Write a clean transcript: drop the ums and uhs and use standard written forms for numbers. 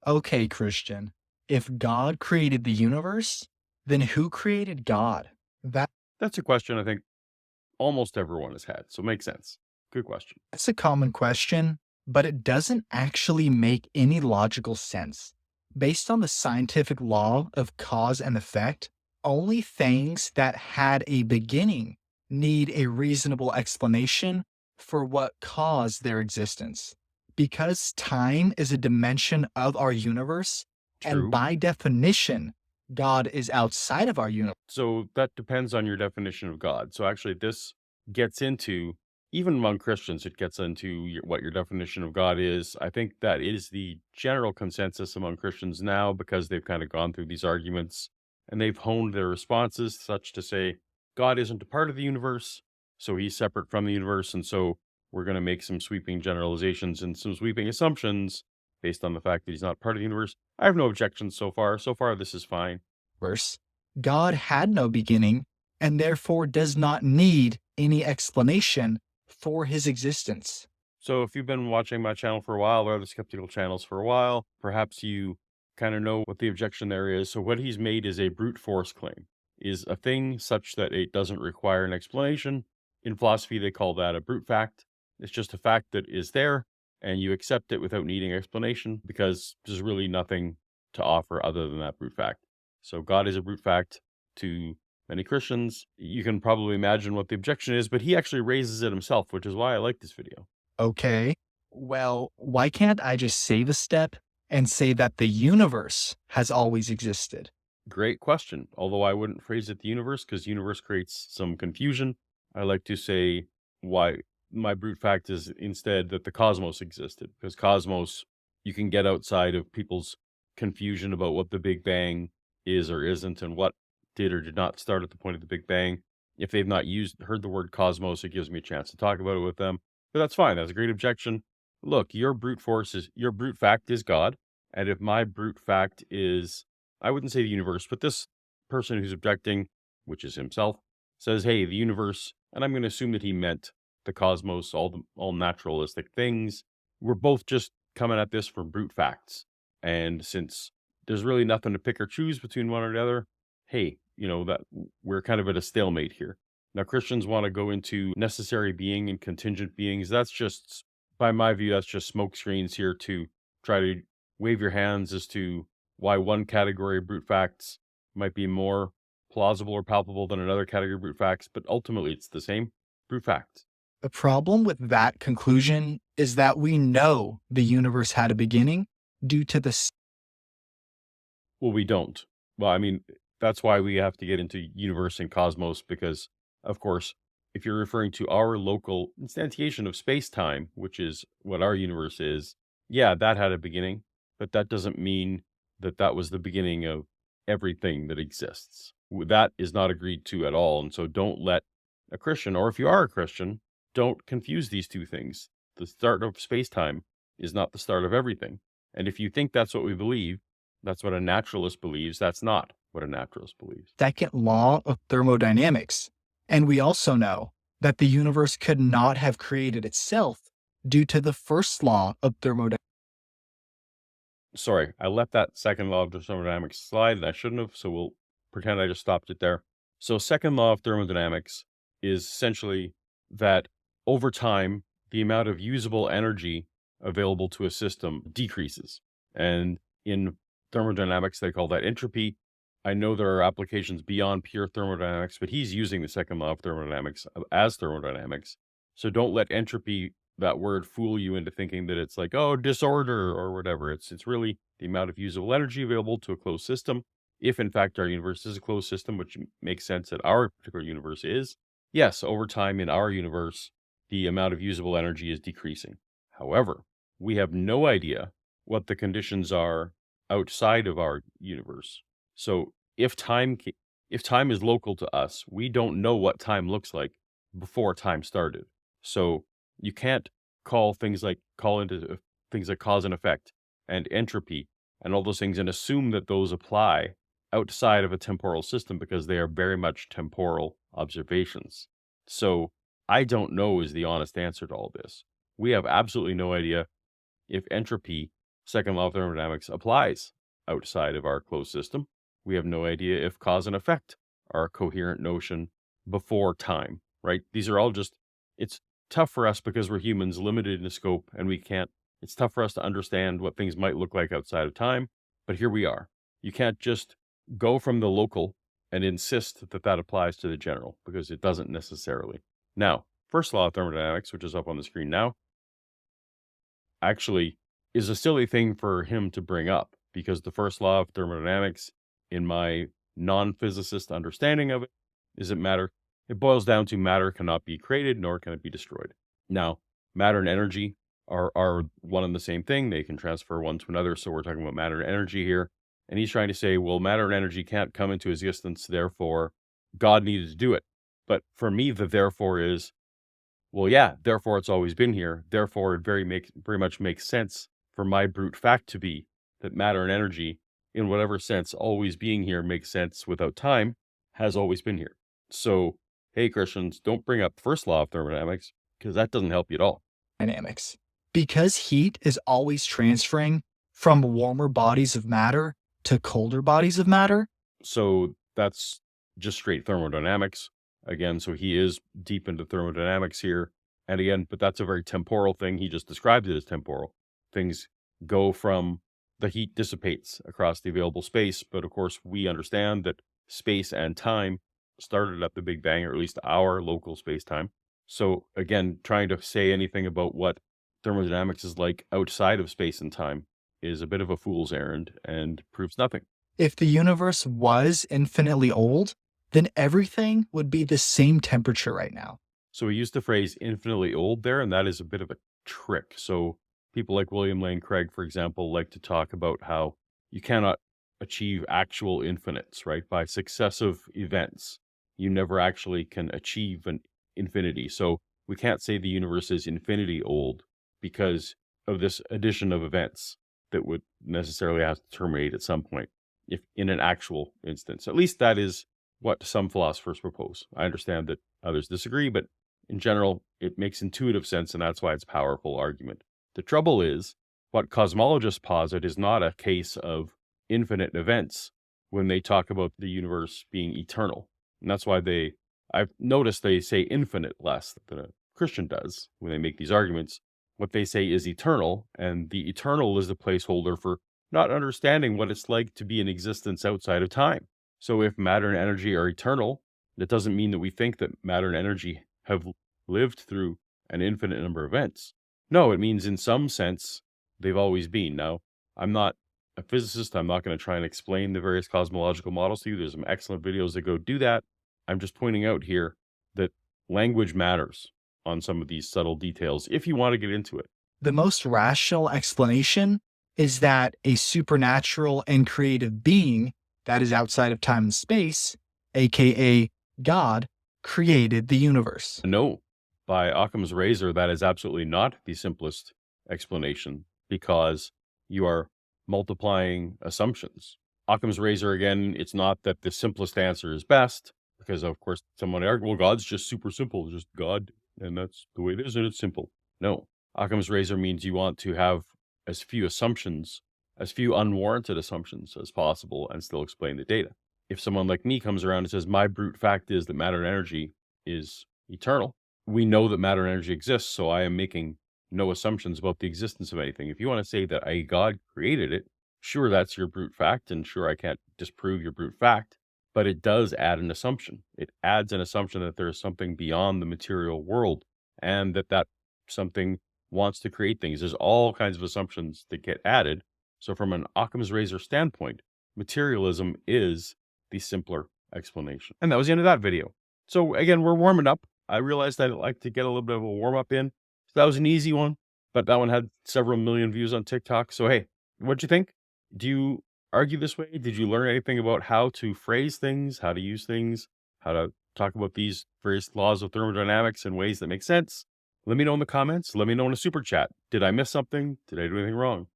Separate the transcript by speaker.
Speaker 1: Okay, Christian, if God created the universe, then who created God?
Speaker 2: That's a question I think almost everyone has had, so makes sense. Good question.
Speaker 1: That's a common question, but it doesn't actually make any logical sense. Based on the scientific law of cause and effect, only things that had a beginning need a reasonable explanation for what caused their existence. Because time is a dimension of our universe, and
Speaker 2: True.
Speaker 1: by definition, God is outside of our universe.
Speaker 2: So that depends on your definition of God. So actually, this gets into, even among Christians, it gets into what your definition of God is. I think that is the general consensus among Christians now because they've kind of gone through these arguments and they've honed their responses such to say God isn't a part of the universe, so he's separate from the universe. And so we're going to make some sweeping generalizations and some sweeping assumptions based on the fact that he's not part of the universe. I have no objections so far. So far, this is fine.
Speaker 1: God had no beginning and therefore does not need any explanation for his existence.
Speaker 2: So if you've been watching my channel for a while, or other skeptical channels for a while, perhaps you kind of know what the objection there is. So what he's made is a brute force claim, is a thing such that it doesn't require an explanation. In philosophy, they call that a brute fact. It's just a fact that is there, and you accept it without needing explanation because there's really nothing to offer other than that brute fact. So God is a brute fact to many Christians. You can probably imagine what the objection is, but he actually raises it himself, which is why I like this video.
Speaker 1: Okay, well, why can't I just save a step and say that the universe has always existed?
Speaker 2: Great question. Although I wouldn't phrase it the universe because universe creates some confusion. I like to say why my brute fact is instead that the cosmos existed because cosmos, you can get outside of people's confusion about what the Big Bang is or isn't and what did or did not start at the point of the Big Bang. If they've not heard the word cosmos, it gives me a chance to talk about it with them. But that's fine. That's a great objection. Look, your brute fact is God. And if my brute fact is, I wouldn't say the universe, but this person who's objecting, which is himself, says, hey, the universe, and I'm going to assume that he meant the cosmos, all naturalistic things. We're both just coming at this for brute facts. And since there's really nothing to pick or choose between one or the other, hey, that we're kind of at a stalemate here. Now, Christians want to go into necessary being and contingent beings. That's just, by my view, that's just smoke screens here to try to wave your hands as to why one category of brute facts might be more plausible or palpable than another category of brute facts, but ultimately it's the same brute fact.
Speaker 1: The problem with that conclusion is that we know the universe had a beginning due to the
Speaker 2: Well, we don't. Well, I mean, that's why we have to get into universe and cosmos because, of course, if you're referring to our local instantiation of space-time, which is what our universe is, yeah, that had a beginning, but that doesn't mean that that was the beginning of everything that exists. That is not agreed to at all, and so don't let a Christian, or if you are a Christian, don't confuse these two things. The start of space-time is not the start of everything. And if you think that's what we believe, that's what a naturalist believes. That's not what a naturalist believes.
Speaker 1: second law of thermodynamics. And we also know that the universe could not have created itself due to the first law of thermodynamics.
Speaker 2: Sorry, I left that second law of thermodynamics slide and I shouldn't have, so we'll pretend I just stopped it there. So second law of thermodynamics is essentially that over time, the amount of usable energy available to a system decreases. And in thermodynamics, they call that entropy. I know there are applications beyond pure thermodynamics, but he's using the second law of thermodynamics as thermodynamics. So don't let entropy, that word, fool you into thinking that it's like, oh, disorder or whatever. It's really the amount of usable energy available to a closed system. If in fact our universe is a closed system, which makes sense that our particular universe is, yes, over time in our universe, the amount of usable energy is decreasing. However, we have no idea what the conditions are outside of our universe. So if time is local to us, we don't know what time looks like before time started. So you can't call into things like cause and effect and entropy and all those things and assume that those apply outside of a temporal system because they are very much temporal observations. So I don't know is the honest answer to all this. We have absolutely no idea if entropy Second law of thermodynamics applies outside of our closed system. We have no idea if cause and effect are a coherent notion before time, right? These are all just, it's tough for us because we're humans, limited in scope, and it's tough for us to understand what things might look like outside of time, but here we are. You can't just go from the local and insist that that applies to the general, because it doesn't necessarily. Now, first law of thermodynamics, which is up on the screen now, actually is a silly thing for him to bring up, because the first law of thermodynamics, in my non-physicist understanding of it, is that it boils down to matter cannot be created, nor can it be destroyed. Now, matter and energy are one and the same thing. They can transfer one to another, so we're talking about matter and energy here. And he's trying to say, well, matter and energy can't come into existence, therefore God needed to do it. But for me, the therefore is, well, yeah, therefore it's always been here. Therefore, it very much makes sense for my brute fact to be that matter and energy, in whatever sense, always being here makes sense without time, has always been here. So, hey, Christians, don't bring up the first law of thermodynamics, because that doesn't help you at all.
Speaker 1: Dynamics. Because heat is always transferring from warmer bodies of matter to colder bodies of matter.
Speaker 2: So that's just straight thermodynamics. Again, so he is deep into thermodynamics here. And again, but that's a very temporal thing. He just described it as temporal. Things go from, the heat dissipates across the available space. But of course, we understand that space and time started at the Big Bang, or at least our local space-time. So again, trying to say anything about what thermodynamics is like outside of space and time is a bit of a fool's errand and proves nothing.
Speaker 1: If the universe was infinitely old, then everything would be the same temperature right now.
Speaker 2: So we used the phrase infinitely old there, and that is a bit of a trick. So people like William Lane Craig, for example, like to talk about how you cannot achieve actual infinites, right? By successive events, you never actually can achieve an infinity. So we can't say the universe is infinity old because of this addition of events that would necessarily have to terminate at some point, if in an actual instance. At least that is what some philosophers propose. I understand that others disagree, but in general, it makes intuitive sense, and that's why it's a powerful argument. The trouble is, what cosmologists posit is not a case of infinite events when they talk about the universe being eternal. And that's why I've noticed they say infinite less than a Christian does when they make these arguments. What they say is eternal, and the eternal is the placeholder for not understanding what it's like to be in existence outside of time. So if matter and energy are eternal, that doesn't mean that we think that matter and energy have lived through an infinite number of events. No, it means in some sense, they've always been. Now, I'm not a physicist. I'm not going to try and explain the various cosmological models to you. There's some excellent videos that go do that. I'm just pointing out here that language matters on some of these subtle details if you want to get into it.
Speaker 1: The most rational explanation is that a supernatural and creative being that is outside of time and space, aka God, created the universe.
Speaker 2: No, by Occam's razor, that is absolutely not the simplest explanation, because you are multiplying assumptions. Occam's razor, again, it's not that the simplest answer is best, because of course someone argued, well, God's just super simple, just God, and that's the way it is, and it's simple. No, Occam's razor means you want to have as few assumptions, as few unwarranted assumptions as possible, and still explain the data. If someone like me comes around and says, my brute fact is that matter and energy is eternal, we know that matter and energy exists, so I am making no assumptions about the existence of anything. If you want to say that a God created it, sure, that's your brute fact, and sure, I can't disprove your brute fact, but it does add an assumption. It adds an assumption that there is something beyond the material world, and that something wants to create things. There's all kinds of assumptions that get added. So from an Occam's razor standpoint, materialism is the simpler explanation. And that was the end of that video. So again, we're warming up. I realized I'd like to get a little bit of a warm up in. So that was an easy one, but that one had several million views on TikTok. So hey, what'd you think? Do you argue this way? Did you learn anything about how to phrase things, how to use things, how to talk about these various laws of thermodynamics in ways that make sense? Let me know in the comments. Let me know in a super chat. Did I miss something? Did I do anything wrong?